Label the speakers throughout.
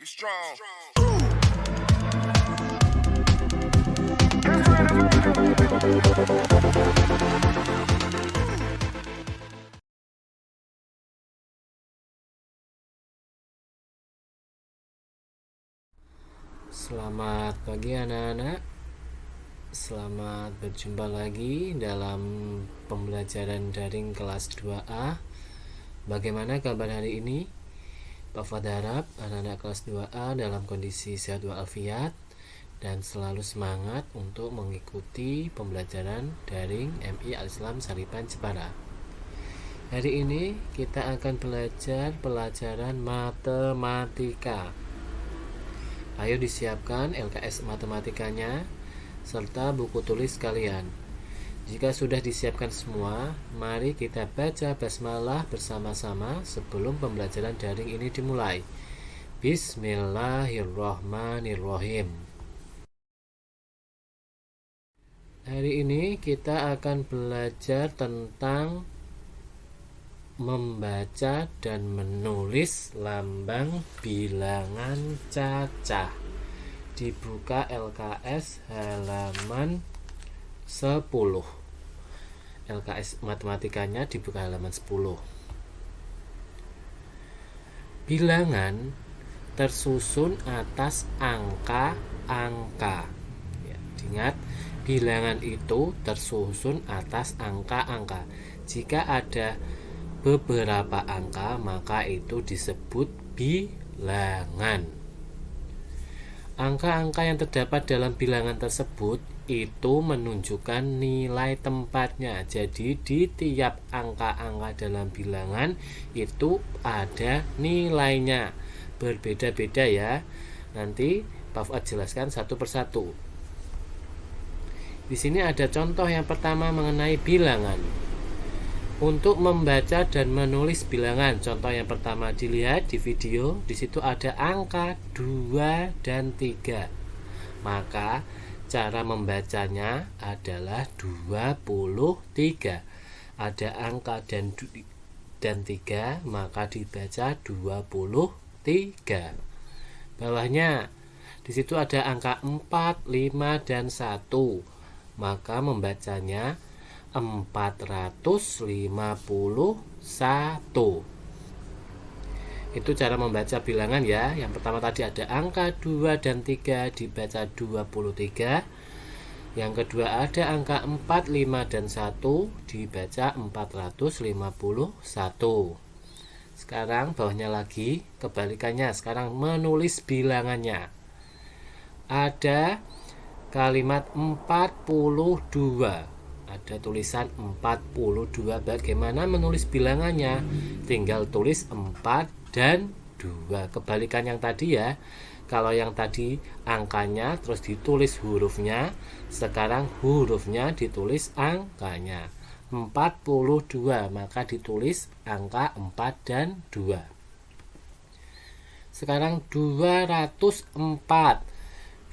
Speaker 1: strong.
Speaker 2: Selamat pagi anak-anak. Selamat berjumpa lagi dalam pembelajaran daring kelas 2A. Bagaimana kabar hari ini? Pak Fuad harap anak-anak kelas 2A dalam kondisi sehat walafiat dan selalu semangat untuk mengikuti pembelajaran daring MI Al-Islam Saripan Jepara. Hari ini kita akan belajar pelajaran matematika. Ayo disiapkan LKS matematikanya serta buku tulis kalian. Jika sudah disiapkan semua, mari kita baca basmalah bersama-sama sebelum pembelajaran daring ini dimulai. Bismillahirrahmanirrahim. Hari ini kita akan belajar tentang membaca dan menulis lambang bilangan cacah. Dibuka LKS halaman 10. LKS matematikanya dibuka halaman 10. Bilangan tersusun atas angka-angka. Ya, ingat, bilangan itu tersusun atas angka-angka. Jika ada beberapa angka, maka itu disebut bilangan. Angka-angka yang terdapat dalam bilangan tersebut itu menunjukkan nilai tempatnya. Jadi di tiap angka-angka dalam bilangan itu ada nilainya. Berbeda-beda ya. Nanti Pak Fuad jelaskan satu persatu. Di sini ada contoh yang pertama mengenai bilangan. Untuk membaca dan menulis bilangan, contoh yang pertama dilihat di video, di situ ada angka 2 dan 3. Maka cara membacanya adalah 23. Ada angka dan 3, maka dibaca 23. Bawahnya di situ ada angka 4, 5 dan 1. Maka membacanya 451. Itu cara membaca bilangan ya. Yang pertama tadi ada angka 2 dan 3 dibaca 23. Yang kedua ada angka 4, 5 dan 1 dibaca 451. Sekarang bawahnya lagi kebalikannya. Sekarang menulis bilangannya. Ada kalimat 42. Ada tulisan 42. Bagaimana menulis bilangannya? Tinggal tulis 4 dan 2. Kebalikan yang tadi ya. Kalau yang tadi angkanya terus ditulis hurufnya, sekarang hurufnya ditulis angkanya. 42, maka ditulis angka 4 dan 2. Sekarang 204.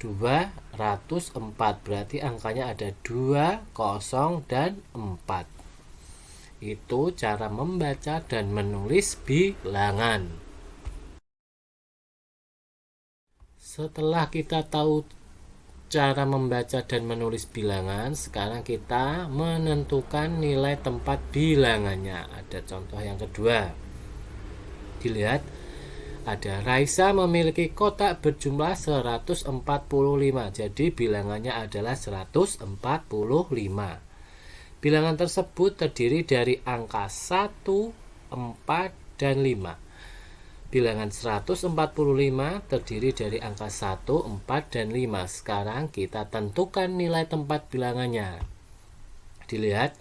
Speaker 2: 204 berarti angkanya ada 2, 0 dan 4. Itu cara membaca dan menulis bilangan. Setelah kita tahu cara membaca dan menulis bilangan, sekarang kita menentukan nilai tempat bilangannya. Ada contoh yang kedua. Dilihat, ada Raisa memiliki kotak berjumlah 145. Jadi bilangannya adalah 145. Bilangan tersebut terdiri dari angka 1, 4, dan 5. Bilangan 145 terdiri dari angka 1, 4, dan 5. Sekarang kita tentukan nilai tempat bilangannya. Dilihat,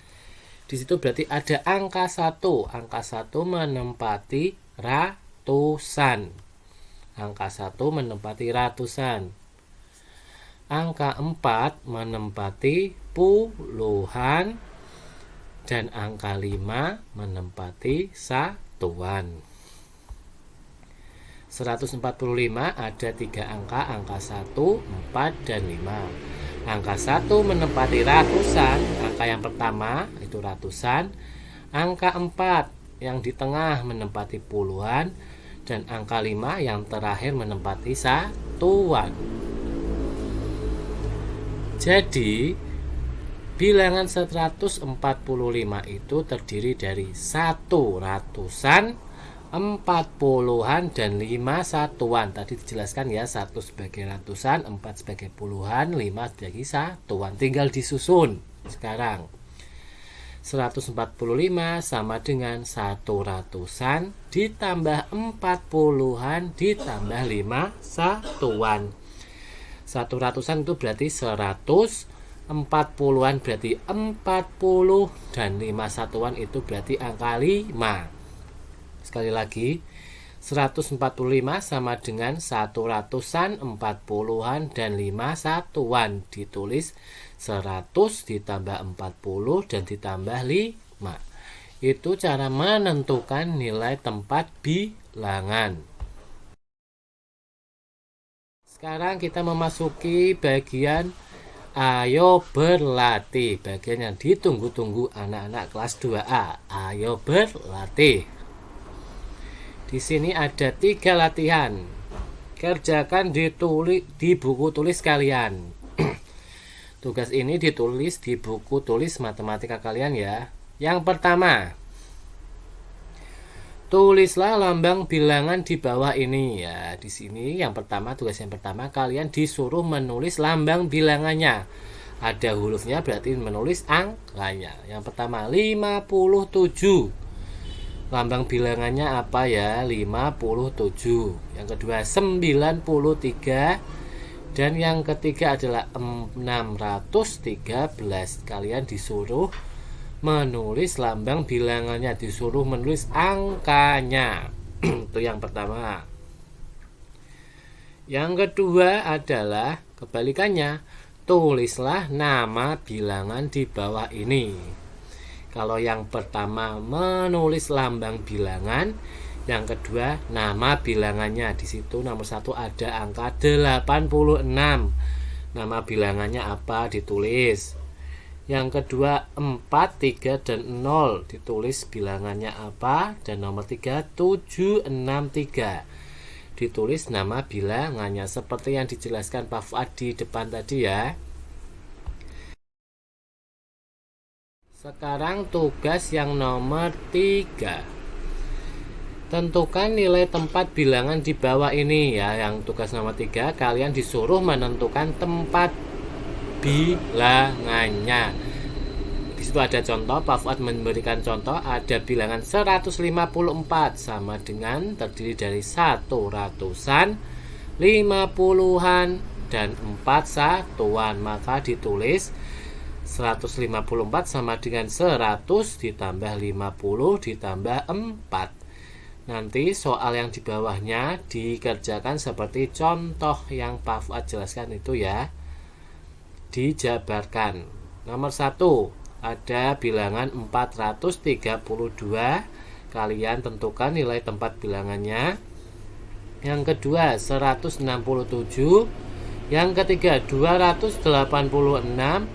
Speaker 2: di situ berarti ada angka 1. Angka 1 menempati ratusan. Angka 1 menempati ratusan. Angka 4 menempati puluhan. Dan angka 5 menempati satuan. 145 ada 3 angka 1, 4, dan 5. Angka 1 menempati ratusan. Angka yang pertama itu ratusan. Angka 4 yang di tengah menempati puluhan. dan angka 5 yang terakhir menempati satuan. Jadi bilangan 145 itu terdiri dari 1 ratusan, 4 puluhan, dan 5 satuan. Tadi dijelaskan ya, 1 sebagai ratusan, 4 sebagai puluhan, 5 sebagai satuan. Tinggal disusun sekarang. 145 sama dengan 1 ratusan ditambah 4 puluhan ditambah 5 satuan. 1 ratusan itu berarti 100, 4 puluhan berarti 40, dan 5 satuan itu berarti angka 5. Sekali lagi, 145 sama dengan 1 ratusan, 4 puluhan, dan 5 satuan. Ditulis 100 ditambah 40 dan ditambah 5. Itu cara menentukan nilai tempat bilangan. Sekarang kita memasuki bagian ayo berlatih. Bagian yang ditunggu-tunggu anak-anak kelas 2A. Ayo berlatih. Di sini ada 3 latihan. Kerjakan di buku tulis kalian. Tugas ini ditulis di buku tulis matematika kalian ya. Yang pertama, tulislah lambang bilangan di bawah ini ya. Di sini yang pertama, tugas yang pertama kalian disuruh menulis lambang bilangannya. Ada hurufnya berarti menulis angkanya. Yang pertama 57. Lambang bilangannya apa ya? 57. Yang kedua 93. Dan yang ketiga adalah 613. Kalian disuruh menulis lambang bilangannya, disuruh menulis angkanya. Itu yang pertama. Yang kedua adalah kebalikannya. Tulislah nama bilangan di bawah ini. Kalau yang pertama menulis lambang bilangan, yang kedua nama bilangannya. Di situ nomor 1 ada angka 86. Nama bilangannya apa? Ditulis. Yang kedua 4, 3, dan 0. Ditulis bilangannya apa? Dan nomor 3 7, 6, 3. Ditulis nama bilangannya seperti yang dijelaskan Pak Fuad di depan tadi ya. Sekarang tugas yang nomor 3. Tentukan nilai tempat bilangan di bawah ini ya. Yang tugas nomor 3, kalian disuruh menentukan tempat bilangannya. Di situ ada contoh, Pak Fuad memberikan contoh, ada bilangan 154 sama dengan terdiri dari 1 ratusan, 5 puluhan, dan 4 satuan. Maka ditulis 154 sama dengan 100 ditambah 50 ditambah 4. Nanti soal yang di bawahnya dikerjakan seperti contoh yang Pak Fuad jelaskan itu ya. Dijabarkan. Nomor 1 ada bilangan 432. Kalian tentukan nilai tempat bilangannya. Yang kedua 167. Yang ketiga 286.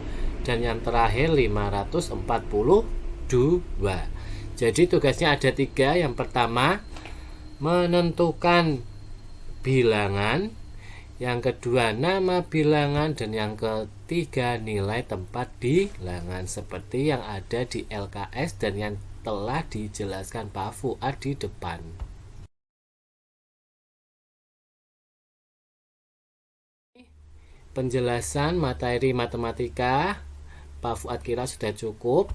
Speaker 2: Dan yang terakhir 542. Jadi tugasnya ada 3. Yang pertama menentukan bilangan, yang kedua nama bilangan, dan yang ketiga nilai tempat bilangan seperti yang ada di LKS dan yang telah dijelaskan Pak Fuad di depan. Penjelasan materi matematika Pak Fuad kira sudah cukup.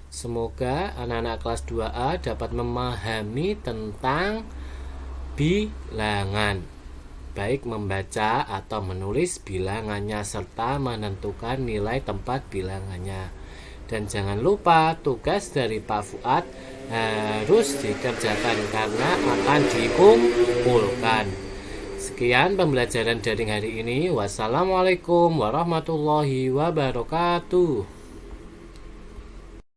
Speaker 2: Semoga anak-anak kelas 2A dapat memahami tentang bilangan, baik membaca atau menulis bilangannya serta menentukan nilai tempat bilangannya. Dan jangan lupa tugas dari Pak Fuad harus dikerjakan karena akan dikumpulkan. Sekian pembelajaran daring hari ini. Wassalamualaikum warahmatullahi wabarakatuh.